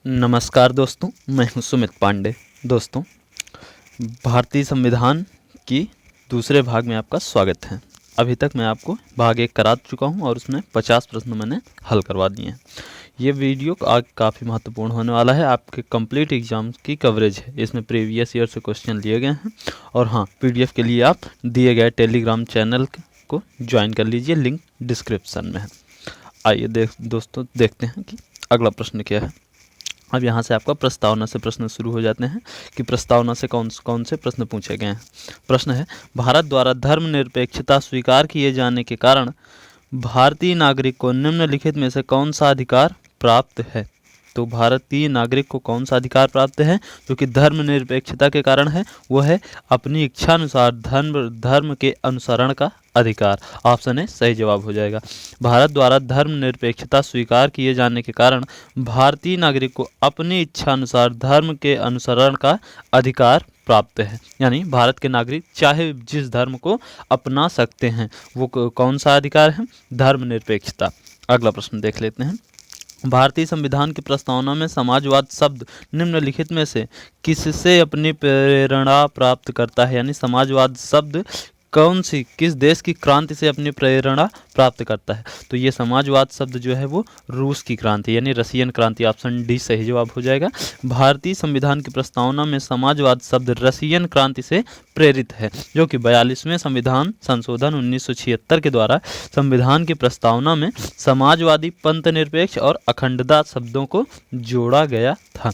नमस्कार दोस्तों, मैं हूं सुमित पांडे। दोस्तों, भारतीय संविधान की दूसरे भाग में आपका स्वागत है। अभी तक मैं आपको भाग 1 करा चुका हूं और उसमें 50 प्रश्न मैंने हल करवा दिए हैं। ये वीडियो आज काफ़ी महत्वपूर्ण होने वाला है। आपके कंप्लीट एग्जाम की कवरेज है, इसमें प्रीवियस ईयर से क्वेश्चन लिए गए हैं। और हाँ, PDF के लिए आप दिए गए टेलीग्राम चैनल को ज्वाइन कर लीजिए, लिंक डिस्क्रिप्शन में है। आइए दोस्तों देखते हैं कि अगला प्रश्न क्या है। अब यहाँ से आपका प्रस्तावना से प्रश्न शुरू हो जाते हैं कि प्रस्तावना से कौन से प्रश्न पूछे गए हैं। प्रश्न है, भारत द्वारा धर्मनिरपेक्षता स्वीकार किए जाने के कारण भारतीय नागरिक को निम्नलिखित में से कौन सा अधिकार प्राप्त है। तो भारतीय नागरिक को कौन सा अधिकार प्राप्त है जो कि धर्मनिरपेक्षता के कारण है? वो है अपनी इच्छानुसार धर्म के अनुसरण का अधिकार। ऑप्शन ए सही जवाब हो जाएगा। भारत द्वारा धर्मनिरपेक्षता स्वीकार किए जाने के कारण भारतीय नागरिक को अपनी इच्छानुसार धर्म के अनुसरण का अधिकार प्राप्त है। यानी भारत के नागरिक चाहे जिस धर्म को अपना सकते हैं। वो कौन सा अधिकार है? धर्मनिरपेक्षता। अगला प्रश्न देख लेते हैं। भारतीय संविधान की प्रस्तावना में समाजवाद शब्द निम्नलिखित में से किससे अपनी प्रेरणा प्राप्त करता है? यानी समाजवाद शब्द किस देश की क्रांति से अपनी प्रेरणा प्राप्त करता है? तो ये समाजवाद शब्द जो है वो रूस की क्रांति यानी रशियन क्रांति। ऑप्शन डी सही जवाब हो जाएगा। भारतीय संविधान की प्रस्तावना में समाजवाद शब्द रशियन क्रांति से प्रेरित है, जो कि 42वें संविधान संशोधन 1976 के द्वारा संविधान की प्रस्तावना में समाजवादी, पंथनिरपेक्ष और अखंडता शब्दों को जोड़ा गया था।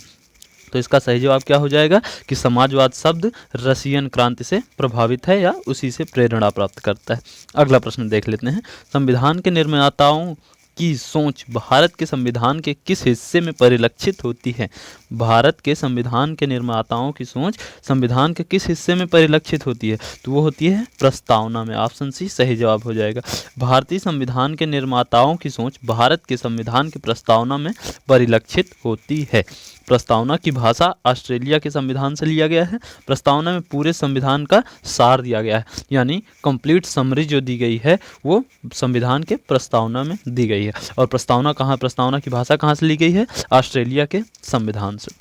तो इसका सही जवाब क्या हो जाएगा कि समाजवाद शब्द रशियन क्रांति से प्रभावित है या उसी से प्रेरणा प्राप्त करता है। अगला प्रश्न देख लेते हैं। संविधान के निर्माताओं की सोच भारत के संविधान के किस हिस्से में परिलक्षित होती है? भारत के संविधान के निर्माताओं की सोच संविधान के किस हिस्से में परिलक्षित होती है? तो वो होती है प्रस्तावना में। ऑप्शन सी सही जवाब हो जाएगा। भारतीय संविधान के निर्माताओं की सोच भारत के संविधान की प्रस्तावना में परिलक्षित होती है। प्रस्तावना की भाषा ऑस्ट्रेलिया के संविधान से लिया गया है। प्रस्तावना में पूरे संविधान का सार दिया गया है, यानी कंप्लीट समरी जो दी गई है वो संविधान के प्रस्तावना में दी गई है। और प्रस्तावना की भाषा कहाँ से ली गई है? ऑस्ट्रेलिया के संविधान से।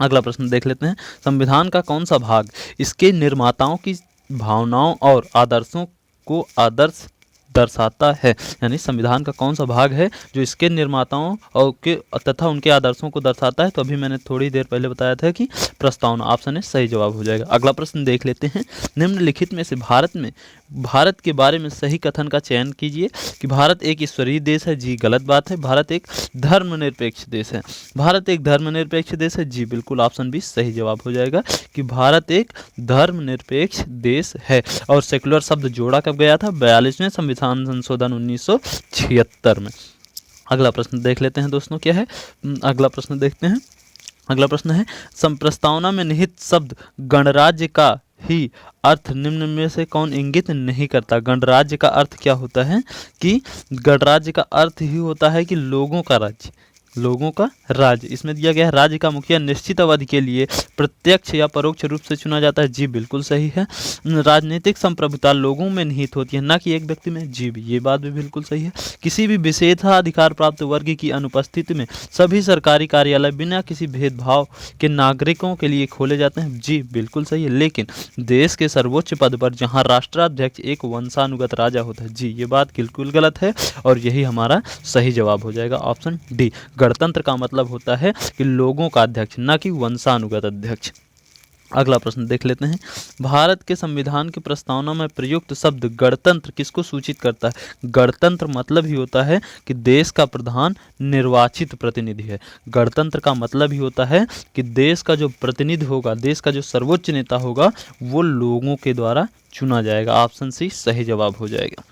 अगला प्रश्न देख लेते हैं। संविधान का कौन सा भाग इसके निर्माताओं की भावनाओं और आदर्शों को आदर्श दर्शाता है? यानी संविधान का कौन सा भाग है जो इसके निर्माताओं और के तथा उनके आदर्शों को दर्शाता है? तो अभी मैंने थोड़ी देर पहले बताया था कि प्रस्तावना। ऑप्शन ए सही जवाब हो जाएगा। अगला प्रश्न देख लेते हैं। निम्नलिखित में से भारत के बारे में सही कथन का चयन कीजिए कि भारत एक ईश्वरीय देश है। जी गलत बात है। भारत एक धर्मनिरपेक्ष देश है। भारत एक धर्मनिरपेक्ष देश है। जी बिल्कुल, ऑप्शन बी सही जवाब हो जाएगा कि भारत एक धर्मनिरपेक्ष देश है। और सेक्युलर शब्द जोड़ा कब गया था? 42वें संविधान संशोधन 1976 में। अगला प्रश्न देख लेते हैं दोस्तों, क्या है? अगला प्रश्न देखते हैं। अगला प्रश्न है, प्रस्तावना में निहित शब्द गणराज्य का ही अर्थ निम्न में से कौन इंगित नहीं करता? गणराज्य का अर्थ क्या होता है? कि गणराज्य का अर्थ ही होता है कि लोगों का राज्य, लोगों का राज्य। इसमें दिया गया है राज्य का मुखिया निश्चित अवधि के लिए प्रत्यक्ष या परोक्ष रूप से चुना जाता है। जी बिल्कुल सही है। राजनीतिक संप्रभुता लोगों में निहित होती है, ना कि एक व्यक्ति में। जी भी, ये बात भी बिल्कुल सही है। किसी भी विशेषाधिकार प्राप्त वर्ग की अनुपस्थिति में सभी सरकारी कार्यालय बिना किसी भेदभाव के नागरिकों के लिए खोले जाते हैं। जी बिल्कुल सही है। लेकिन देश के सर्वोच्च पद पर जहाँ राष्ट्राध्यक्ष एक वंशानुगत राजा होता है। जी ये बात बिल्कुल गलत है और यही हमारा सही जवाब हो जाएगा। Option D. गणतंत्र का मतलब होता है कि लोगों का अध्यक्ष, ना कि वंशानुगत अध्यक्ष। अगला प्रश्न देख लेते हैं। भारत के संविधान की प्रस्तावना में प्रयुक्त शब्द गणतंत्र किसको सूचित करता है? गणतंत्र मतलब ही होता है कि देश का प्रधान निर्वाचित प्रतिनिधि है। गणतंत्र का मतलब ही होता है कि देश का जो प्रतिनिधि होगा, देश का जो सर्वोच्च नेता होगा, वो लोगों के द्वारा चुना जाएगा। ऑप्शन सी सही जवाब हो जाएगा।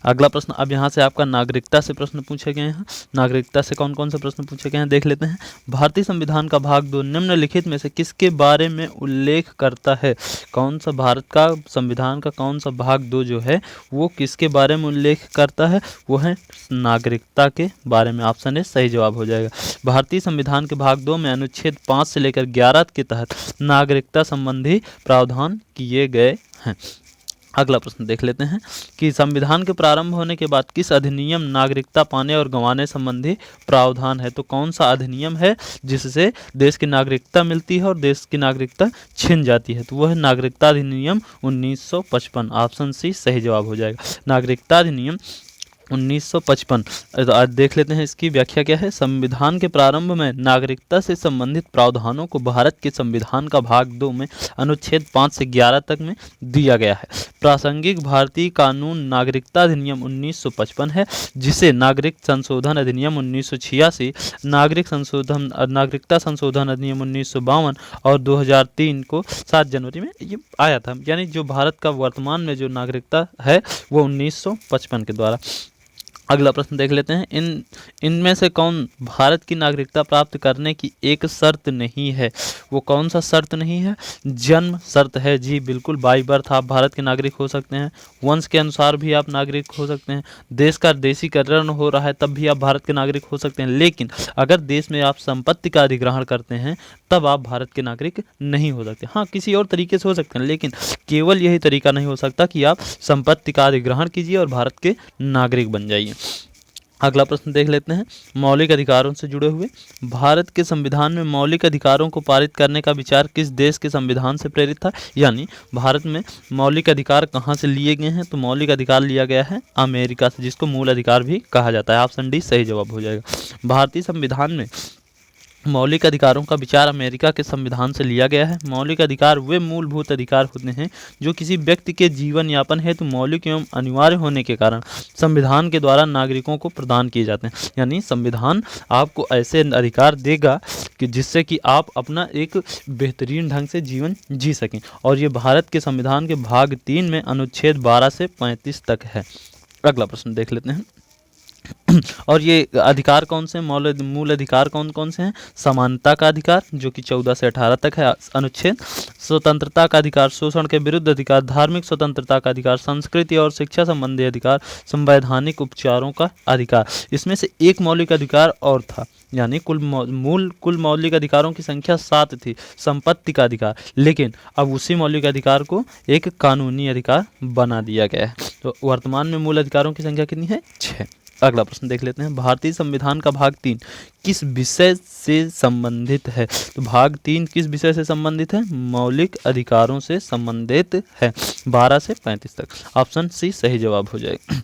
अगला प्रश्न, अब यहाँ से आपका नागरिकता से प्रश्न पूछे गए हैं। नागरिकता से कौन कौन से प्रश्न पूछे गए हैं देख लेते हैं। भारतीय संविधान का भाग 2 निम्नलिखित में से किसके बारे में उल्लेख करता है? कौन सा भारत का संविधान का कौन सा भाग 2 जो है वो किसके बारे में उल्लेख करता है? वो है नागरिकता के बारे में। ऑप्शन ए सही जवाब हो जाएगा। भारतीय संविधान के भाग 2 में अनुच्छेद 5 से लेकर 11 के तहत नागरिकता संबंधी प्रावधान किए गए हैं। अगला प्रश्न देख लेते हैं कि संविधान के प्रारंभ होने के बाद किस अधिनियम नागरिकता पाने और गंवाने संबंधी प्रावधान है। तो कौन सा अधिनियम है जिससे देश की नागरिकता मिलती है और देश की नागरिकता छिन जाती है। तो वह है नागरिकता अधिनियम 1955। ऑप्शन सी सही जवाब हो जाएगा। नागरिकता अधिनियम 1955। तो आज देख लेते हैं इसकी व्याख्या क्या है। संविधान के प्रारंभ में नागरिकता से संबंधित प्रावधानों को भारत के संविधान का भाग 2 में अनुच्छेद 5 से 11 तक में दिया गया है। प्रासंगिक भारतीय कानून नागरिकता अधिनियम 1955 है, जिसे नागरिक संशोधन अधिनियम 1986, नागरिकता संशोधन अधिनियम 1952 और 2003 को 7 जनवरी में ये आया था। यानी जो भारत का वर्तमान में जो नागरिकता है वो 1955 के द्वारा। अगला प्रश्न देख लेते हैं। इनमें से कौन भारत की नागरिकता प्राप्त करने की एक शर्त नहीं है। वो कौन सा शर्त नहीं है। जन्म शर्त है। जी बिल्कुल, बाई बर्थ आप भारत के नागरिक हो सकते हैं। वंश के अनुसार भी आप नागरिक हो सकते हैं। देश का देशीकरण हो रहा है तब भी आप भारत के नागरिक हो सकते हैं। लेकिन अगर देश में आप संपत्ति का अधिग्रहण करते हैं तब आप भारत के नागरिक नहीं हो सकते। हाँ, किसी और तरीके से हो सकते हैं, लेकिन केवल यही तरीका नहीं हो सकता कि आप संपत्ति का अधिग्रहण कीजिए और भारत के नागरिक बन जाइए। अगला प्रश्न देख लेते हैं मौलिक अधिकारों से जुड़े हुए। भारत के संविधान में मौलिक अधिकारों को पारित करने का विचार किस देश के संविधान से प्रेरित था। यानी भारत में मौलिक अधिकार कहाँ से लिए गए हैं। तो मौलिक अधिकार लिया गया है अमेरिका से, जिसको मूल अधिकार भी कहा जाता है। ऑप्शन डी सही जवाब हो जाएगा। भारतीय संविधान में मौलिक अधिकारों का विचार अमेरिका के संविधान से लिया गया है। मौलिक अधिकार वे मूलभूत अधिकार होते हैं जो किसी व्यक्ति के जीवन यापन हेतु मौलिक एवं अनिवार्य होने के कारण संविधान के द्वारा नागरिकों को प्रदान किए जाते हैं। यानी संविधान आपको ऐसे अधिकार देगा कि जिससे कि आप अपना एक बेहतरीन ढंग से जीवन जी सकें। और ये भारत के संविधान के भाग 3 में अनुच्छेद 12 से 35 तक है। अगला प्रश्न देख लेते हैं। और ये अधिकार कौन से मूल अधिकार कौन कौन से हैं। समानता का अधिकार जो कि 14 से 18 तक है अनुच्छेद। स्वतंत्रता का अधिकार, शोषण के विरुद्ध अधिकार, धार्मिक स्वतंत्रता का अधिकार, संस्कृति और शिक्षा संबंधी अधिकार, संवैधानिक उपचारों का अधिकार। इसमें से एक मौलिक अधिकार और था, यानी कुल मौलिक अधिकारों की संख्या 7 थी। संपत्ति का अधिकार, लेकिन अब उसी मौलिक अधिकार को एक कानूनी अधिकार बना दिया गया है। तो वर्तमान में मूल अधिकारों की संख्या कितनी है। 6। अगला प्रश्न देख लेते हैं। भारतीय संविधान का भाग 3 किस विषय से संबंधित है। तो भाग 3 किस विषय से संबंधित है। मौलिक अधिकारों से संबंधित है, 12 से 35 तक। ऑप्शन सी सही जवाब हो जाएगा।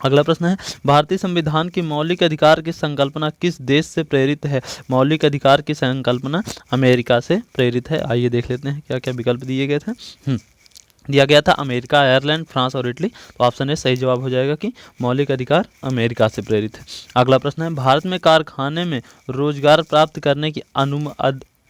अगला प्रश्न है भारतीय संविधान की मौलिक अधिकार की संकल्पना किस देश से प्रेरित है। मौलिक अधिकार की संकल्पना अमेरिका से प्रेरित है। आइए देख लेते हैं क्या क्या विकल्प दिए गए थे। दिया गया था अमेरिका, आयरलैंड, फ्रांस और इटली। तो ऑप्शन ए सही जवाब हो जाएगा कि मौलिक अधिकार अमेरिका से प्रेरित है। अगला प्रश्न है भारत में कारखाने में रोजगार प्राप्त करने की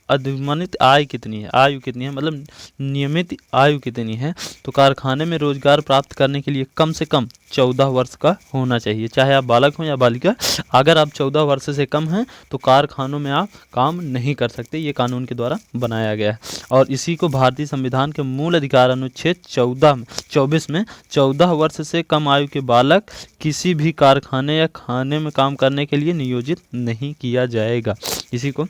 अनुमानित आयु कितनी है, मतलब नियमित आयु कितनी है। तो कारखाने में रोजगार प्राप्त करने के लिए कम से कम 14 वर्ष का होना चाहिए, चाहे आप बालक हो या बालिका। अगर आप 14 वर्ष से कम हैं तो कारखानों में आप काम नहीं कर सकते। ये कानून के द्वारा बनाया गया है और इसी को भारतीय संविधान के मूल अधिकार अनुच्छेद 24 में 14 वर्ष से कम आयु के बालक किसी भी कारखाने या खाने में काम करने के लिए नियोजित नहीं किया जाएगा। इसी को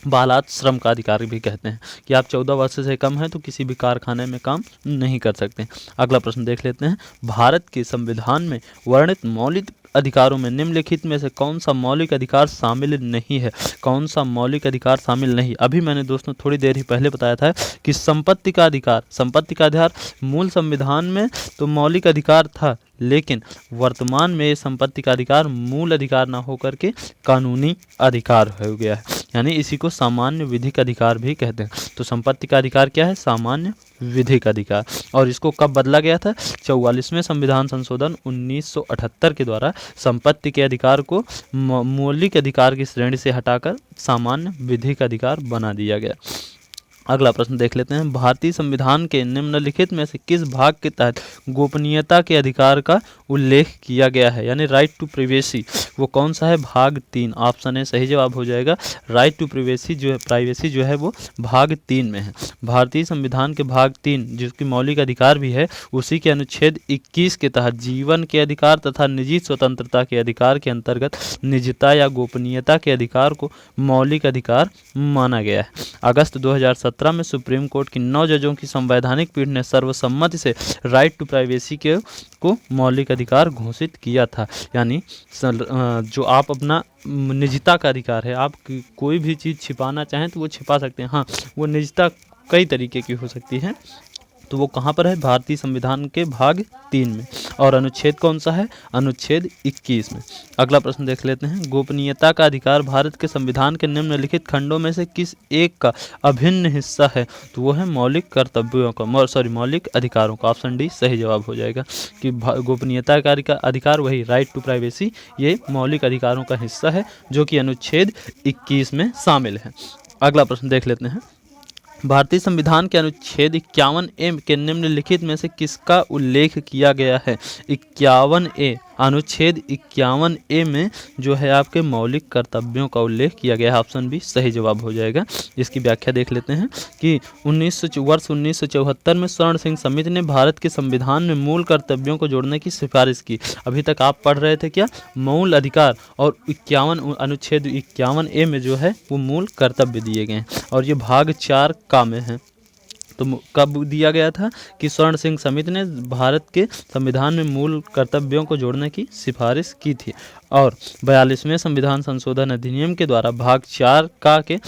बालात श्रम का अधिकार भी कहते हैं कि आप 14 वर्ष से कम हैं तो किसी भी कारखाने में काम नहीं कर सकते। अगला प्रश्न देख लेते हैं भारत के संविधान में वर्णित मौलिक अधिकारों में निम्नलिखित में से कौन सा मौलिक अधिकार शामिल नहीं है। कौन सा मौलिक अधिकार शामिल नहीं। अभी मैंने दोस्तों थोड़ी देर ही पहले बताया था कि संपत्ति का अधिकार मूल संविधान में तो मौलिक अधिकार था, लेकिन वर्तमान में संपत्ति का अधिकार मूल अधिकार ना होकर के कानूनी अधिकार हो गया है। यानी इसी को सामान्य विधिक अधिकार भी कहते हैं। तो संपत्ति का अधिकार क्या है। सामान्य विधिक अधिकार। और इसको कब बदला गया था। 44वें संविधान संशोधन 1978 के द्वारा संपत्ति के अधिकार को मौलिक अधिकार की श्रेणी से हटाकर सामान्य विधिक अधिकार बना दिया गया। अगला प्रश्न देख लेते हैं भारतीय संविधान के निम्नलिखित में से किस भाग के तहत गोपनीयता के अधिकार का उल्लेख किया गया है। यानी राइट टू प्राइवेसी, वो कौन सा है। भाग 3। ऑप्शन ए सही जवाब हो जाएगा। राइट टू प्राइवेसी जो है वो भाग 3 में है। भारतीय संविधान के भाग 3 जिसकी मौलिक अधिकार भी है उसी के अनुच्छेद 21 के तहत जीवन के अधिकार तथा निजी स्वतंत्रता के अधिकार के अंतर्गत निजता या गोपनीयता के अधिकार को मौलिक अधिकार माना गया है। अगस्त 2017 2017 में सुप्रीम कोर्ट की 9 जजों की संवैधानिक पीठ ने सर्वसम्मति से राइट टू प्राइवेसी को मौलिक अधिकार घोषित किया था। यानी जो आप अपना निजता का अधिकार है, आप कोई भी चीज़ छिपाना चाहें तो वो छिपा सकते हैं। हाँ, वो निजता कई तरीके की हो सकती है, तो वो कहाँ पर है? भारतीय संविधान के भाग 3 में। और अनुच्छेद कौन सा है? अनुच्छेद 21 में। अगला प्रश्न देख लेते हैं। गोपनीयता का अधिकार भारत के संविधान के निम्नलिखित खंडों में से किस एक का अभिन्न हिस्सा है? तो वो है मौलिक कर्तव्यों का, मौलिक अधिकारों का। ऑप्शन डी सही जवाब हो जाएगा कि गोपनीयता का अधिकार, वही राइट टू प्राइवेसी, ये मौलिक अधिकारों का हिस्सा है जो कि अनुच्छेद 21 में शामिल है। अगला प्रश्न देख लेते हैं। भारतीय संविधान के अनुच्छेद 51A के निम्नलिखित में से किसका उल्लेख किया गया है? 51A, अनुच्छेद 51A में जो है आपके मौलिक कर्तव्यों का उल्लेख किया गया है। ऑप्शन बी सही जवाब हो जाएगा। इसकी व्याख्या देख लेते हैं कि वर्ष 1974 में स्वर्ण सिंह समिति ने भारत के संविधान में मूल कर्तव्यों को जोड़ने की सिफारिश की। अभी तक आप पढ़ रहे थे क्या? मूल अधिकार, और अनुच्छेद 51A में जो है वो मूल कर्तव्य दिए गए हैं, और ये भाग 4 का में है। तो कब दिया गया था? कि स्वर्ण सिंह समिति ने भारत के संविधान में मूल कर्तव्यों को जोड़ने की सिफारिश की थी, और 42वें संविधान संशोधन अधिनियम के द्वारा भाग 4 का के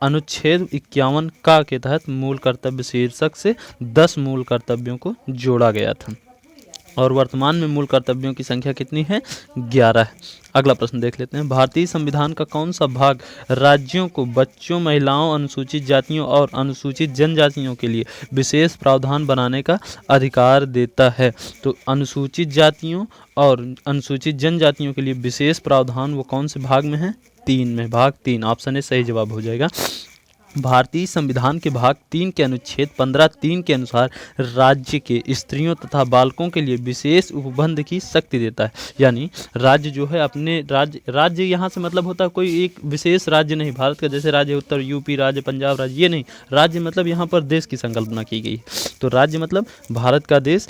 अनुच्छेद 51 का के तहत मूल कर्तव्य शीर्षक से 10 मूल कर्तव्यों को जोड़ा गया था, और वर्तमान में मूल कर्तव्यों की संख्या कितनी है? 11 है। अगला प्रश्न देख लेते हैं। भारतीय संविधान का कौन सा भाग राज्यों को बच्चों, महिलाओं, अनुसूचित जातियों और अनुसूचित जनजातियों के लिए विशेष प्रावधान बनाने का अधिकार देता है? तो अनुसूचित जातियों और अनुसूचित जनजातियों के लिए विशेष प्रावधान वो कौन से भाग में है? 3 में, भाग 3। ऑप्शन ए सही जवाब हो जाएगा। भारतीय संविधान के भाग 3 के अनुच्छेद 15(3) के अनुसार राज्य के स्त्रियों तथा बालकों के लिए विशेष उपबंध की शक्ति देता है। यानी राज्य जो है अपने राज्य यहाँ से मतलब होता है कोई एक विशेष राज्य नहीं, भारत का जैसे राज्य उत्तर यूपी राज्य, पंजाब राज्य, ये नहीं। राज्य मतलब यहाँ पर देश की संकल्पना की गई। तो राज्य मतलब भारत का देश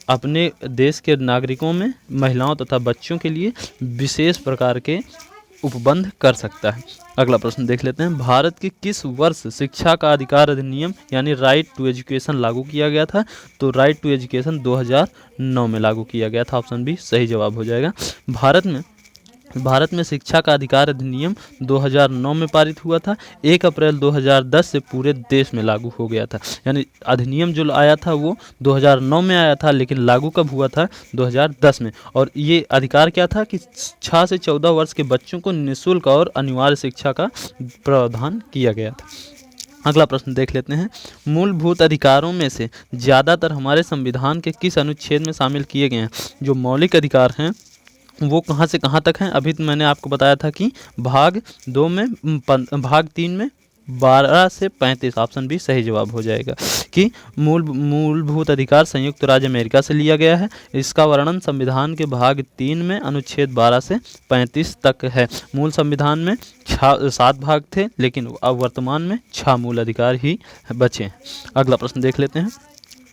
अपने देश के नागरिकों में महिलाओं तथा बच्चों के लिए विशेष प्रकार के उपबंध कर सकता है। अगला प्रश्न देख लेते हैं। भारत के किस वर्ष शिक्षा का अधिकार अधिनियम यानी राइट टू एजुकेशन लागू किया गया था? तो राइट टू एजुकेशन 2009 में लागू किया गया था। ऑप्शन बी सही जवाब हो जाएगा। भारत में शिक्षा का अधिकार अधिनियम 2009 में पारित हुआ था। 1 अप्रैल 2010 से पूरे देश में लागू हो गया था। यानी अधिनियम जो आया था वो 2009 में आया था, लेकिन लागू कब हुआ था? 2010 में। और ये अधिकार क्या था कि 6 से 14 वर्ष के बच्चों को निःशुल्क और अनिवार्य शिक्षा का प्रावधान किया गया था। अगला प्रश्न देख लेते हैं। मूलभूत अधिकारों में से ज़्यादातर हमारे संविधान के किस अनुच्छेद में शामिल किए गए हैं? जो मौलिक अधिकार हैं वो कहाँ से कहाँ तक हैं? अभी तो मैंने आपको बताया था कि भाग 2 में, भाग 3 में 12 से 35। ऑप्शन बी सही जवाब हो जाएगा कि मूलभूत अधिकार संयुक्त राज्य अमेरिका से लिया गया है। इसका वर्णन संविधान के भाग 3 में अनुच्छेद 12 से 35 तक है। मूल संविधान में 7 भाग थे, लेकिन अब वर्तमान में 6 मूल अधिकार ही बचे हैं। अगला प्रश्न देख लेते हैं।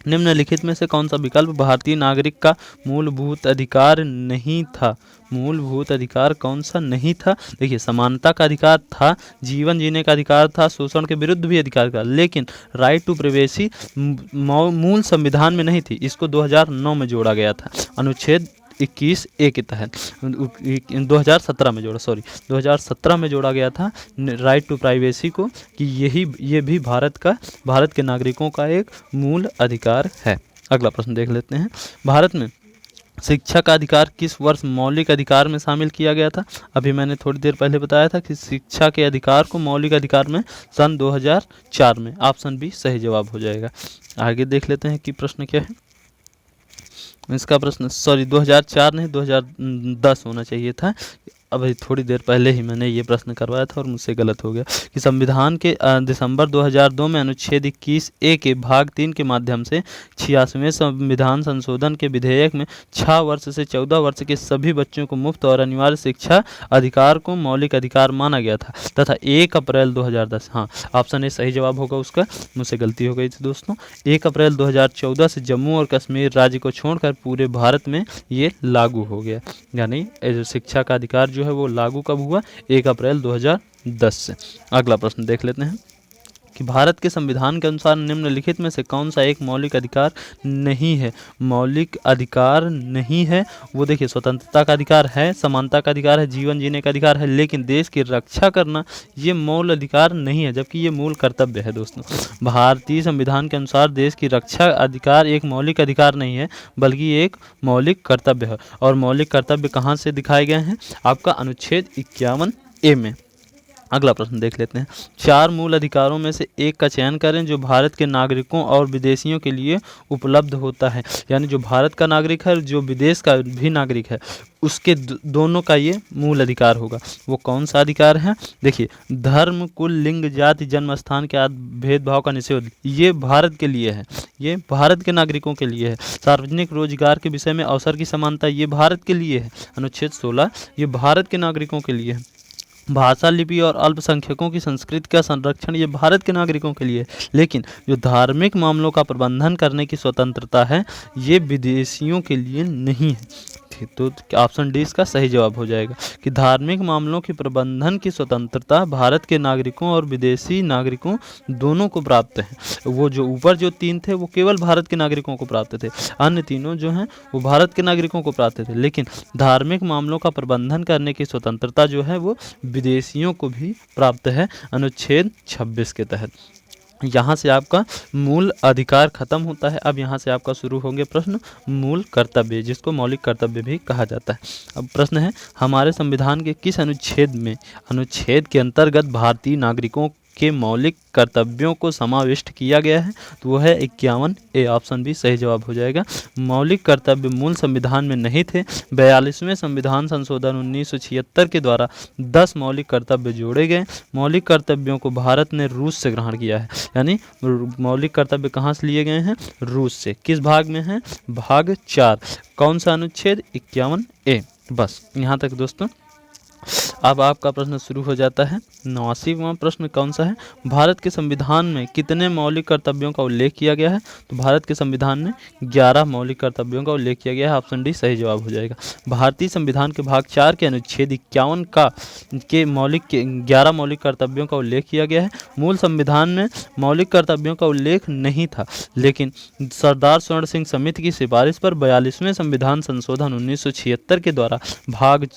निम्नलिखित में से कौन सा विकल्प भारतीय नागरिक का मूलभूत अधिकार नहीं था? मूलभूत अधिकार कौन सा नहीं था? देखिए, समानता का अधिकार था, जीवन जीने का अधिकार था, शोषण के विरुद्ध भी अधिकार था, लेकिन राइट टू प्राइवेसी मूल संविधान में नहीं थी। इसको 2009 में जोड़ा गया था अनुच्छेद 21A के तहत। 2017 में जोड़ा गया था राइट टू प्राइवेसी को, कि ये भी भारत के नागरिकों का एक मूल अधिकार है। अगला प्रश्न देख लेते हैं। भारत में शिक्षा का अधिकार किस वर्ष मौलिक अधिकार में शामिल किया गया था? अभी मैंने थोड़ी देर पहले बताया था कि शिक्षा के अधिकार को मौलिक अधिकार में सन 2004 में। ऑप्शन बी सही जवाब हो जाएगा। आगे देख लेते हैं कि प्रश्न क्या है। इसका प्रश्न 2004 नहीं 2010 होना चाहिए था। अभी थोड़ी देर पहले ही मैंने ये प्रश्न करवाया था और मुझसे गलत हो गया कि संविधान के दिसंबर 2002 में अनुच्छेद 21A के भाग 3 के माध्यम से 86वें संविधान संशोधन के विधेयक में 6 वर्ष से 14 वर्ष के सभी बच्चों को मुफ्त और अनिवार्य शिक्षा अधिकार को मौलिक अधिकार माना गया था तथा 1 अप्रैल 2010, हाँ ऑप्शन ए सही जवाब होगा उसका, मुझसे गलती हो गई थी दोस्तों। 1 अप्रैल 2014 से जम्मू और कश्मीर राज्य को छोड़कर पूरे भारत में ये लागू हो गया। यानी शिक्षा का अधिकार जो है वो लागू कब हुआ? 1 अप्रैल 2010 से। अगला प्रश्न देख लेते हैं कि भारत के संविधान के अनुसार निम्नलिखित में से कौन सा एक मौलिक अधिकार नहीं है। मौलिक अधिकार नहीं है वो देखिए, स्वतंत्रता का अधिकार है, समानता का अधिकार है, जीवन जीने का अधिकार है, लेकिन देश की रक्षा करना ये मूल अधिकार नहीं है, जबकि ये मूल कर्तव्य है। दोस्तों, भारतीय संविधान के अनुसार देश की रक्षा अधिकार एक मौलिक अधिकार नहीं है, बल्कि एक मौलिक कर्तव्य है। और मौलिक कर्तव्य कहाँ से दिखाए गए हैं? आपका अनुच्छेद 51A में। अगला प्रश्न देख लेते हैं। 4 मूल अधिकारों में से एक का चयन करें जो भारत के नागरिकों और विदेशियों के लिए उपलब्ध होता है। यानी जो भारत का नागरिक है, जो विदेश का भी नागरिक है, उसके दोनों का ये मूल अधिकार होगा। वो कौन सा अधिकार है? देखिए, धर्म, कुल, लिंग, जाति, जन्म स्थान के आदि भेदभाव का निषेध, ये भारत के लिए है, ये भारत के नागरिकों के लिए है। सार्वजनिक रोजगार के विषय में अवसर की समानता, ये भारत के लिए है, अनुच्छेद 16, ये भारत के नागरिकों के लिए है। भाषा, लिपि और अल्पसंख्यकों की संस्कृति का संरक्षण, ये भारत के नागरिकों के लिए है। लेकिन जो धार्मिक मामलों का प्रबंधन करने की स्वतंत्रता है, ये विदेशियों के लिए नहीं है। तो ऑप्शन डी इसका सही जवाब हो जाएगा कि धार्मिक मामलों के प्रबंधन की स्वतंत्रता भारत के नागरिकों और विदेशी नागरिकों दोनों को प्राप्त है। वो जो ऊपर जो 3 थे वो केवल भारत के नागरिकों को प्राप्त थे, अन्य तीनों जो हैं वो भारत के नागरिकों को प्राप्त थे। लेकिन धार्मिक मामलों का प्रबंधन करने की स्वतंत्रता जो है वो विदेशियों को भी प्राप्त है, अनुच्छेद 26 के तहत। यहाँ से आपका मूल अधिकार खत्म होता है। अब यहाँ से आपका शुरू होंगे प्रश्न मूल कर्तव्य, जिसको मौलिक कर्तव्य भी कहा जाता है। अब प्रश्न है, हमारे संविधान के किस अनुच्छेद के अंतर्गत भारतीय नागरिकों के मौलिक कर्तव्यों को समाविष्ट किया गया है? तो वो है 51A, ऑप्शन बी सही जवाब हो जाएगा। मौलिक कर्तव्य मूल संविधान में नहीं थे। 42वें संविधान संशोधन 1976 के द्वारा 10 मौलिक कर्तव्य जोड़े गए। मौलिक कर्तव्यों को भारत ने रूस से ग्रहण किया है, यानी मौलिक कर्तव्य कहाँ से लिए गए हैं? रूस से। किस भाग में है? भाग 4। कौन सा अनुच्छेद? 51A। बस यहाँ तक दोस्तों। अब आपका प्रश्न शुरू हो जाता है। 89वां प्रश्न कौन सा है? भारत के संविधान में कितने मौलिक कर्तव्यों का उल्लेख किया गया है? तो भारत के संविधान में 11 मौलिक कर्तव्यों का उल्लेख किया गया है, ऑप्शन डी सही जवाब हो जाएगा। भारतीय संविधान के भाग 4 के अनुच्छेद 51 के 11 मौलिक कर्तव्यों का उल्लेख किया गया है। मूल संविधान में मौलिक कर्तव्यों का उल्लेख नहीं था, लेकिन सरदार स्वर्ण सिंह समिति की सिफारिश पर 42वें संविधान संशोधन 1976 के द्वारा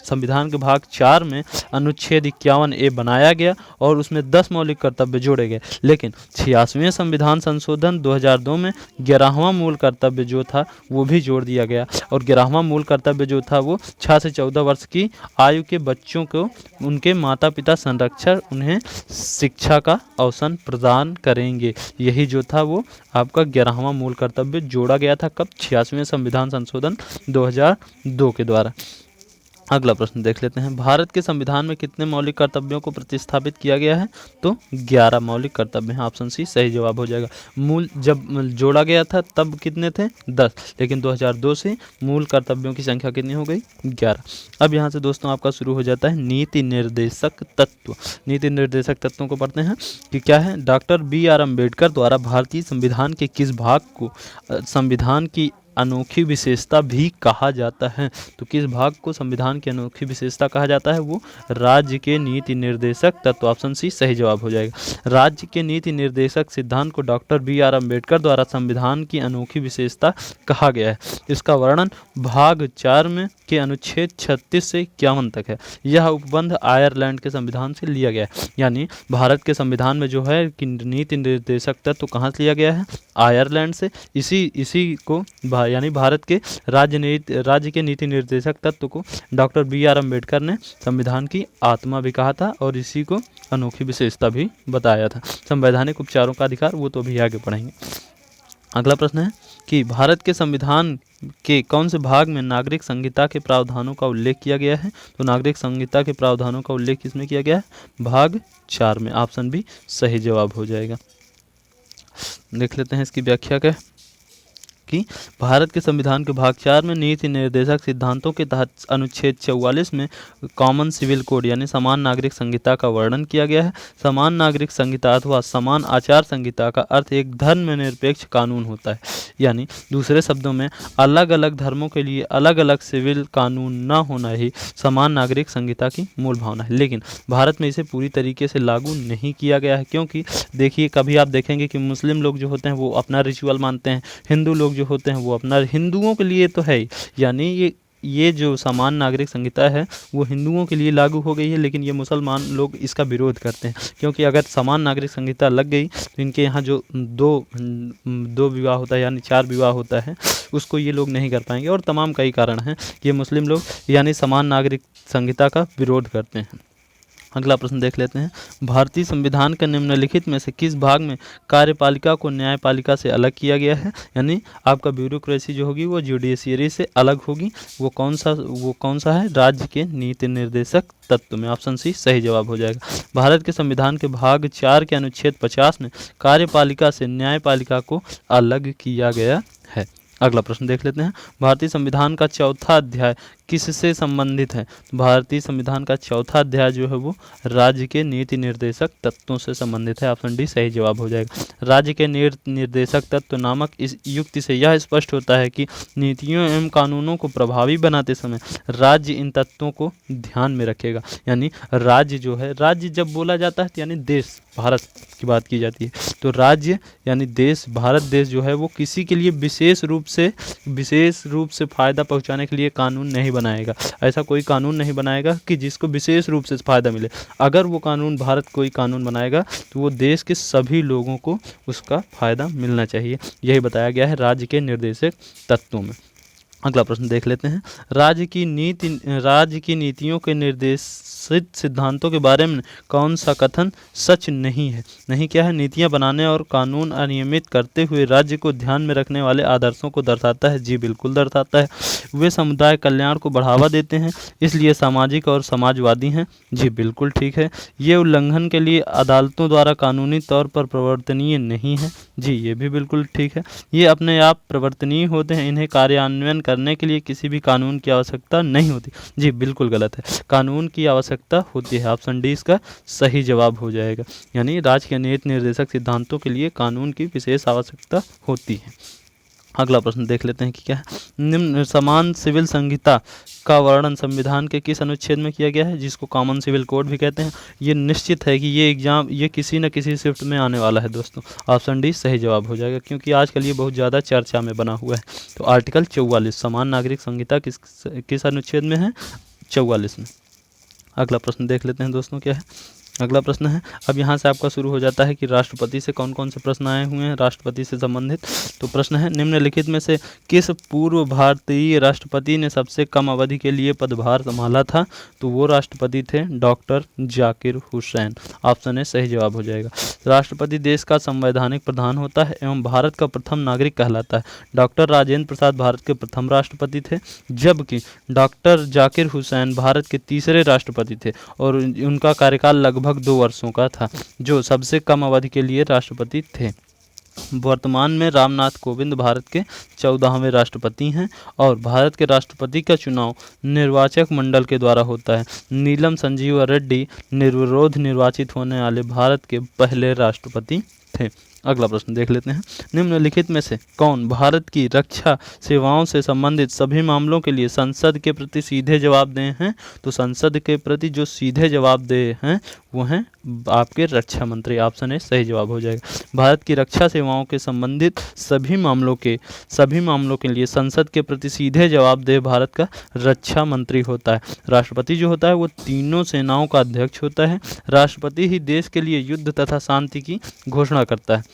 संविधान के भाग 4 में अनुच्छेद 51A बनाया गया और उसमें 10 मौलिक कर्तव्य जोड़े गए। लेकिन 86वें संविधान संशोधन 2002 में 11वां मूल कर्तव्य जो था वो भी जोड़ दिया गया, और 11वां मूल कर्तव्य जो था वो 6 से 14 वर्ष की आयु के बच्चों को उनके माता पिता संरक्षण, उन्हें शिक्षा का अवसर प्रदान करेंगे। यही जो था वो आपका 11वां मूल कर्तव्य जोड़ा गया था। कब? 86वें संविधान संशोधन 2002 के द्वारा। अगला प्रश्न देख लेते हैं। भारत के संविधान में कितने मौलिक कर्तव्यों को प्रतिस्थापित किया गया है? तो 11 मौलिक कर्तव्य हैं, ऑप्शन सी सही जवाब हो जाएगा। मूल जब जोड़ा गया था तब कितने थे? 10, लेकिन 2002 से मूल कर्तव्यों की संख्या कितनी हो गई? 11। अब यहाँ से दोस्तों आपका शुरू हो जाता है नीति निर्देशक तत्व। नीति निर्देशक तत्वों को पढ़ते हैं कि क्या है। डॉक्टर BR अम्बेडकर द्वारा भारतीय संविधान के किस भाग को संविधान की अनोखी विशेषता भी कहा जाता है? तो किस भाग को संविधान की अनोखी विशेषता कहा जाता है? वो राज्य के नीति निर्देशक तत्व, ऑप्शन सी सही जवाब हो जाएगा। राज्य के नीति निर्देशक सिद्धांत को डॉक्टर BR अम्बेडकर द्वारा संविधान की अनोखी विशेषता कहा गया है। इसका वर्णन भाग 4 में के अनुच्छेद 36 से 51 तक है। यह उपबंध आयरलैंड के संविधान से लिया गया है। यानी भारत के संविधान में जो है कि नीति निर्देशक तत्व कहाँ से लिया गया है? आयरलैंड से। इसी को यानी भारत के राज्य के नीति निर्देशक तत्व को डॉक्टर BR अम्बेडकर ने संविधान की आत्मा भी कहा था और इसी को अनोखी विशेषता भी बताया था। संवैधानिक उपचारों का अधिकार वो तो भी आगे पढ़ेंगे। अगला प्रश्न है कि भारत के संविधान के कौन से भाग में नागरिक संहिता के प्रावधानों का उल्लेख किया गया है? तो नागरिक संहिता के प्रावधानों का उल्लेख किसमें किया गया है? भाग 4 में, ऑप्शन बी सही जवाब हो जाएगा। देख लेते हैं इसकी व्याख्या क्या कि भारत के संविधान के भाग 4 में नीति निर्देशक सिद्धांतों के तहत अनुच्छेद 44 में कॉमन सिविल कोड यानी समान नागरिक संहिता का वर्णन किया गया है। समान नागरिक संहिता अथवा समान आचार संहिता का अर्थ एक धर्मनिरपेक्ष कानून होता है, यानी दूसरे शब्दों में अलग अलग धर्मों के लिए अलग अलग सिविल कानून न होना ही समान नागरिक संहिता की मूल भावना है। लेकिन भारत में इसे पूरी तरीके से लागू नहीं किया गया है, क्योंकि देखिए कभी आप देखेंगे कि मुस्लिम लोग जो होते हैं वो अपना रिचुअल मानते हैं, हिंदू लोग जो होते हैं वो अपना, हिंदुओं के लिए तो है ही, यानी ये जो समान नागरिक संहिता है वो हिंदुओं के लिए लागू हो गई है, लेकिन ये मुसलमान लोग इसका विरोध करते हैं, क्योंकि अगर समान नागरिक संहिता लग गई तो इनके यहाँ जो दो विवाह होता है यानी 4 विवाह होता है उसको ये लोग नहीं कर पाएंगे, और तमाम कई कारण हैं कि ये मुस्लिम लोग यानी समान नागरिक संहिता का विरोध करते हैं। अगला प्रश्न देख लेते हैं। भारतीय संविधान के निम्नलिखित में से किस भाग में कार्यपालिका को न्यायपालिका से अलग किया गया है, यानी आपका ब्यूरोक्रेसी जो होगी वो जुडिशियरी से अलग होगी, वो कौन सा है, राज्य के नीति निर्देशक तत्व में। ऑप्शन सी सही जवाब हो जाएगा। भारत के संविधान के भाग 4 के अनुच्छेद 50 में कार्यपालिका से न्यायपालिका को अलग किया गया है। अगला प्रश्न देख लेते हैं। भारतीय संविधान का चौथा अध्याय किससे संबंधित है? भारतीय संविधान का चौथा अध्याय जो है वो राज्य के नीति निर्देशक तत्वों से संबंधित है। ऑप्शन डी सही जवाब हो जाएगा। राज्य के निर्देशक तत्व नामक इस युक्ति से यह स्पष्ट होता है कि नीतियों एवं कानूनों को प्रभावी बनाते समय राज्य इन तत्वों को ध्यान में रखेगा। यानी राज्य जो है, राज्य जब बोला जाता है तो यानी देश भारत की बात की जाती है, तो राज्य यानी देश, भारत देश जो है वो किसी के लिए विशेष रूप से फ़ायदा पहुंचाने के लिए कानून नहीं बनाएगा। ऐसा कोई कानून नहीं बनाएगा कि जिसको विशेष रूप से फ़ायदा मिले। अगर वो कानून, भारत कोई कानून बनाएगा तो वो देश के सभी लोगों को उसका फ़ायदा मिलना चाहिए। यही बताया गया है राज्य के निर्देशक तत्वों में। अगला प्रश्न देख लेते हैं। राज्य की नीतियों के निर्देशित सिद्धांतों के बारे में कौन सा कथन सच नहीं है? नहीं क्या है? नीतियां बनाने और कानून अनियमित करते हुए राज्य को ध्यान में रखने वाले आदर्शों को दर्शाता है। जी बिल्कुल दर्शाता है। वे समुदाय कल्याण को बढ़ावा देते हैं, इसलिए सामाजिक और समाजवादी हैं। जी बिल्कुल ठीक है। ये उल्लंघन के लिए अदालतों द्वारा कानूनी तौर पर प्रवर्तनीय नहीं है। जी ये भी बिल्कुल ठीक है। ये अपने आप प्रवर्तनीय होते हैं, इन्हें कार्यान्वयन करने के लिए किसी भी कानून की आवश्यकता नहीं होती। जी बिल्कुल गलत है, कानून की आवश्यकता होती है। ऑप्शन डी इसका सही जवाब हो जाएगा। यानी राज्य के नीति निर्देशक सिद्धांतों के लिए कानून की विशेष आवश्यकता होती है। अगला प्रश्न देख लेते हैं कि क्या है। निम्न समान सिविल संहिता का वर्णन संविधान के किस अनुच्छेद में किया गया है, जिसको कॉमन सिविल कोड भी कहते हैं? ये निश्चित है कि ये किसी न किसी शिफ्ट में आने वाला है दोस्तों। ऑप्शन डी सही जवाब हो जाएगा, क्योंकि आजकल ये बहुत ज़्यादा चर्चा में बना हुआ है। तो आर्टिकल 44 समान नागरिक संहिता किस अनुच्छेद में है? 44 में। अगला प्रश्न देख लेते हैं दोस्तों क्या है। अगला प्रश्न है, अब यहाँ से आपका शुरू हो जाता है कि राष्ट्रपति से कौन कौन से प्रश्न आए हुए हैं राष्ट्रपति से संबंधित। तो प्रश्न है, निम्नलिखित में से किस पूर्व भारतीय राष्ट्रपति ने सबसे कम अवधि के लिए पदभार संभाला था? तो वो राष्ट्रपति थे doctor Zakir Hussain. Option A सही जवाब हो जाएगा। राष्ट्रपति देश का संवैधानिक प्रधान होता है एवं भारत का प्रथम नागरिक कहलाता है। डॉक्टर राजेंद्र प्रसाद भारत के प्रथम राष्ट्रपति थे, जबकि डॉक्टर जाकिर हुसैन भारत के तीसरे राष्ट्रपति थे और उनका कार्यकाल लगभग 2 वर्षों का था, जो सबसे कम अवधि के लिए राष्ट्रपति थे। वर्तमान में रामनाथ कोविंद भारत के 14वें राष्ट्रपति हैं और भारत के राष्ट्रपति का चुनाव निर्वाचक मंडल के द्वारा होता है। नीलम संजीवा रेड्डी निर्विरोध निर्वाचित होने वाले भारत के पहले राष्ट्रपति थे। अगला प्रश्न देख लेते हैं। निम्नलिखित में से कौन भारत की रक्षा सेवाओं से संबंधित सभी मामलों के लिए संसद के प्रति सीधे जवाबदेह हैं? तो संसद के प्रति जो सीधे जवाबदेह हैं वो हैं आपके रक्षा मंत्री। ऑप्शन ए सही जवाब हो जाएगा। भारत की रक्षा सेवाओं के संबंधित सभी मामलों के लिए संसद के प्रति सीधे जवाबदेह भारत का रक्षा मंत्री होता है। राष्ट्रपति जो होता है वो तीनों सेनाओं का अध्यक्ष होता है। राष्ट्रपति ही देश के लिए युद्ध तथा शांति की घोषणा करता है।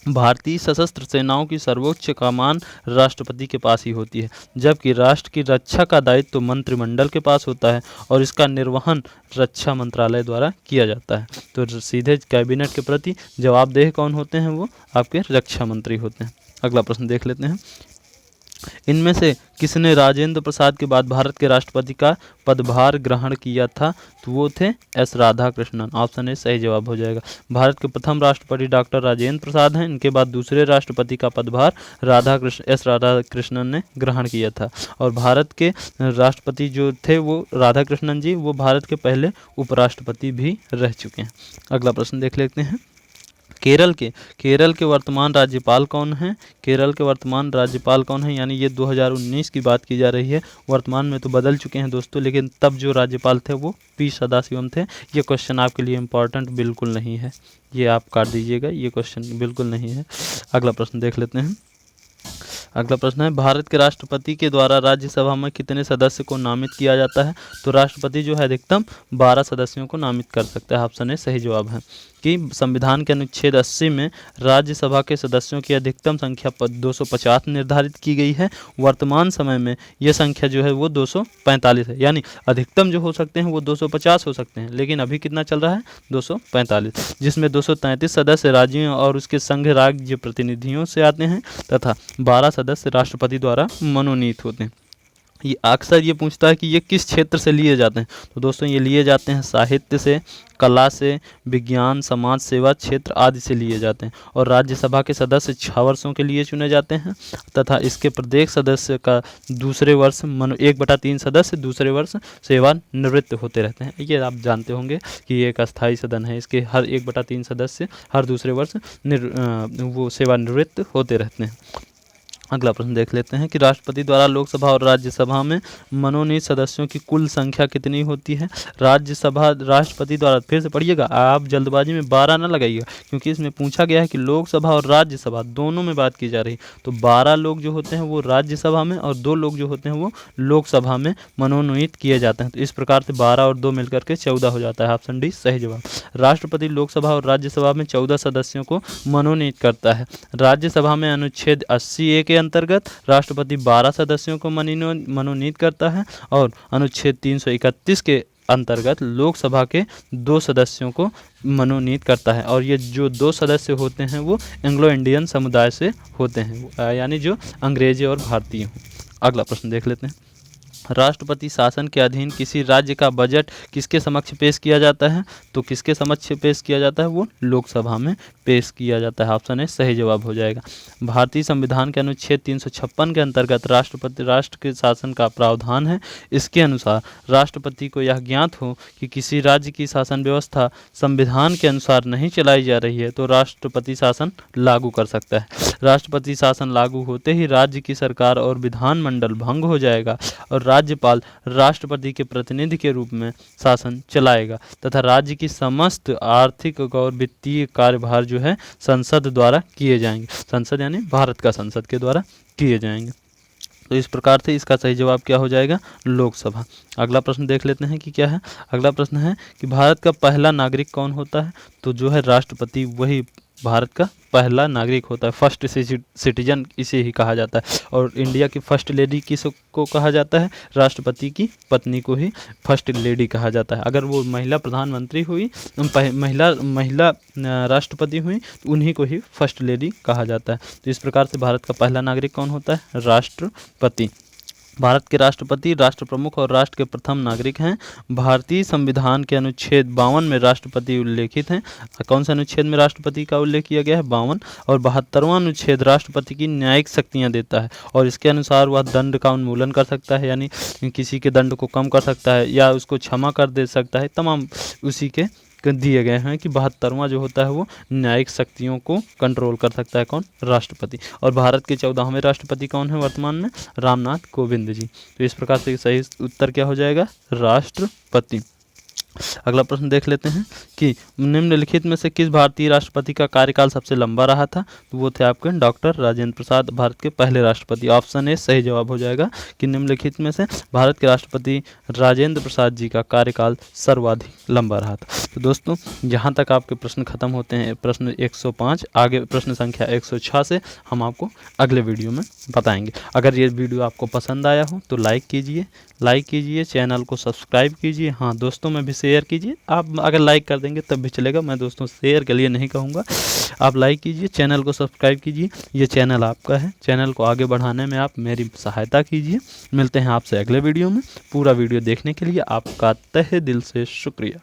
भारतीय सशस्त्र सेनाओं की सर्वोच्च कमान राष्ट्रपति के पास ही होती है, जबकि राष्ट्र की रक्षा का दायित्व मंत्रिमंडल के पास होता है और इसका निर्वहन रक्षा मंत्रालय द्वारा किया जाता है। तो सीधे कैबिनेट के प्रति जवाबदेह कौन होते हैं? वो आपके रक्षा मंत्री होते हैं। अगला प्रश्न देख लेते हैं। इनमें से किसने राजेंद्र प्रसाद के बाद भारत के राष्ट्रपति का पदभार ग्रहण किया था? तो वो थे एस राधाकृष्णन। ऑप्शन ए सही जवाब हो जाएगा। भारत के प्रथम राष्ट्रपति डॉक्टर राजेंद्र प्रसाद हैं। इनके बाद दूसरे राष्ट्रपति का पदभार एस राधाकृष्णन ने ग्रहण किया था। और भारत के राष्ट्रपति जो थे वो राधाकृष्णन जी, वो भारत के पहले उपराष्ट्रपति भी रह चुके हैं। अगला प्रश्न देख लेते हैं। केरल के वर्तमान राज्यपाल कौन हैं? केरल के वर्तमान राज्यपाल कौन हैं? यानी ये 2019 की बात की जा रही है। वर्तमान में तो बदल चुके हैं दोस्तों, लेकिन तब जो राज्यपाल थे वो पी सदाशिवम थे। ये क्वेश्चन आपके लिए इम्पॉर्टेंट बिल्कुल नहीं है, ये आप काट दीजिएगा, ये क्वेश्चन बिल्कुल नहीं है। अगला प्रश्न देख लेते हैं। अगला प्रश्न है, भारत के राष्ट्रपति के द्वारा राज्यसभा में कितने सदस्य को नामित किया जाता है? तो राष्ट्रपति जो है अधिकतम 12 सदस्यों को नामित कर सकता है। ऑप्शन ए सही जवाब है कि संविधान के अनुच्छेद 80 में राज्यसभा के सदस्यों की अधिकतम संख्या 250 निर्धारित की गई है। वर्तमान समय में यह संख्या जो है वो 245 है, यानी अधिकतम जो हो सकते हैं वो 250 हो सकते हैं, लेकिन अभी कितना चल रहा है? 245, जिसमें 233 सदस्य राज्यों और उसके संघ राज्य प्रतिनिधियों से आते हैं तथा 12 सदस्य राष्ट्रपति द्वारा मनोनीत होते हैं। ये अक्सर ये पूछता है कि ये किस क्षेत्र से लिए जाते हैं? तो दोस्तों ये लिए जाते हैं साहित्य से, कला से, विज्ञान, समाज सेवा क्षेत्र आदि से लिए जाते हैं। और राज्यसभा के सदस्य 6 वर्षों के लिए चुने जाते हैं तथा इसके प्रत्येक सदस्य का दूसरे वर्ष 1/3 सदस्य दूसरे वर्ष सेवानिवृत्त होते रहते हैं। ये आप जानते होंगे कि ये एक अस्थायी सदन है, इसके हर 1/3 सदस्य हर दूसरे वर्ष वो सेवानिवृत्त होते रहते हैं। अगला प्रश्न देख लेते हैं कि राष्ट्रपति द्वारा लोकसभा और राज्यसभा में मनोनीत सदस्यों की कुल संख्या कितनी होती है? राष्ट्रपति द्वारा, फिर से पढ़िएगा, आप जल्दबाजी में 12 ना लगाइएगा, क्योंकि इसमें पूछा गया है कि लोकसभा और राज्यसभा दोनों में बात की जा रही है। तो 12 लोग जो होते हैं वो राज्यसभा में और 2 लोग जो होते हैं वो लोकसभा में मनोनीत किए जाते हैं। तो इस प्रकार से 12 और 2 मिलकर के 14 हो जाता है। ऑप्शन डी सही जवाब। राष्ट्रपति लोकसभा और राज्यसभा में 14 सदस्यों को मनोनीत करता है। राज्यसभा में अनुच्छेद 80A के अंतर्गत राष्ट्रपति 12 सदस्यों को मनोनीत करता है और अनुच्छेद 331 के अंतर्गत लोकसभा के 2 सदस्यों को मनोनीत करता है। और ये जो 2 सदस्य होते हैं वो एंग्लो इंडियन समुदाय से होते हैं, यानी जो अंग्रेजी और भारतीय हों। अगला प्रश्न देख लेते हैं। राष्ट्रपति शासन के अधीन किसी राज्य का बजट किसके समक्ष पेश किया जाता है? तो किसके समक्ष पेश किया जाता है? वो लोकसभा में पेश किया जाता है। ऑप्शन ए सही जवाब हो जाएगा। भारतीय संविधान के अनुच्छेद 356 के अंतर्गत राष्ट्र के शासन का प्रावधान है। इसके अनुसार राष्ट्रपति को यह ज्ञात हो कि किसी राज्य की शासन व्यवस्था संविधान के अनुसार नहीं चलाई जा रही है तो राष्ट्रपति शासन लागू कर सकता है। राष्ट्रपति शासन लागू होते ही राज्य की सरकार और विधानमंडल भंग हो जाएगा और राज्यपाल राष्ट्रपति के प्रतिनिधि के रूप में शासन चलाएगा तथा राज्य की समस्त आर्थिक और वित्तीय कार्यभार जो है संसद द्वारा किए जाएंगे। संसद यानी भारत का संसद के द्वारा किए जाएंगे। तो इस प्रकार से इसका सही जवाब क्या हो जाएगा? लोकसभा। अगला प्रश्न देख लेते हैं कि क्या है। अगला प्रश्न है कि भारत का पहला नागरिक कौन होता है? तो जो है राष्ट्रपति वही भारत का पहला नागरिक होता है। फर्स्ट सिटीजन इसे ही कहा जाता है। और इंडिया की फर्स्ट लेडी किसको कहा जाता है? राष्ट्रपति की पत्नी को ही फर्स्ट लेडी कहा जाता है। अगर वो महिला प्रधानमंत्री हुई, महिला राष्ट्रपति हुई तो उन्हीं को ही फर्स्ट लेडी कहा जाता है। तो इस प्रकार से भारत का पहला नागरिक कौन होता है? राष्ट्रपति। भारत के राष्ट्रपति राष्ट्र प्रमुख और राष्ट्र के प्रथम नागरिक हैं। भारतीय संविधान के अनुच्छेद 52 में राष्ट्रपति उल्लेखित हैं। कौन से अनुच्छेद में राष्ट्रपति का उल्लेख किया गया है? 52। और 72वां अनुच्छेद राष्ट्रपति की न्यायिक शक्तियां देता है और इसके अनुसार वह दंड का उन्मूलन कर सकता है, यानी किसी के दंड को कम कर सकता है या उसको क्षमा कर दे सकता है। तमाम उसी के दिए गए हैं कि 72वां जो होता है वो न्यायिक शक्तियों को कंट्रोल कर सकता है। कौन? राष्ट्रपति। और भारत के 14वें राष्ट्रपति कौन है वर्तमान में? रामनाथ कोविंद जी। तो इस प्रकार से सही उत्तर क्या हो जाएगा? राष्ट्रपति। अगला प्रश्न देख लेते हैं कि निम्नलिखित में से किस भारतीय राष्ट्रपति का कार्यकाल सबसे लंबा रहा था? तो वो थे आपके डॉक्टर राजेंद्र प्रसाद, भारत के पहले राष्ट्रपति। ऑप्शन ए सही जवाब हो जाएगा कि निम्नलिखित में से भारत के राष्ट्रपति राजेंद्र प्रसाद जी का कार्यकाल सर्वाधिक लंबा रहा था। तो दोस्तों यहाँ तक आपके प्रश्न खत्म होते हैं। प्रश्न 105, आगे प्रश्न संख्या 106 से हम आपको अगले वीडियो में बताएंगे। अगर ये वीडियो आपको पसंद आया हो तो लाइक कीजिए, चैनल को सब्सक्राइब कीजिए। हाँ, दोस्तों में भी शेयर कीजिए। आप अगर लाइक कर देंगे तब भी चलेगा, मैं दोस्तों शेयर के लिए नहीं कहूँगा। आप लाइक कीजिए, चैनल को सब्सक्राइब कीजिए, ये चैनल आपका है, चैनल को आगे बढ़ाने में आप मेरी सहायता कीजिए। मिलते हैं आपसे अगले वीडियो में। पूरा वीडियो देखने के लिए आपका तहे दिल से शुक्रिया।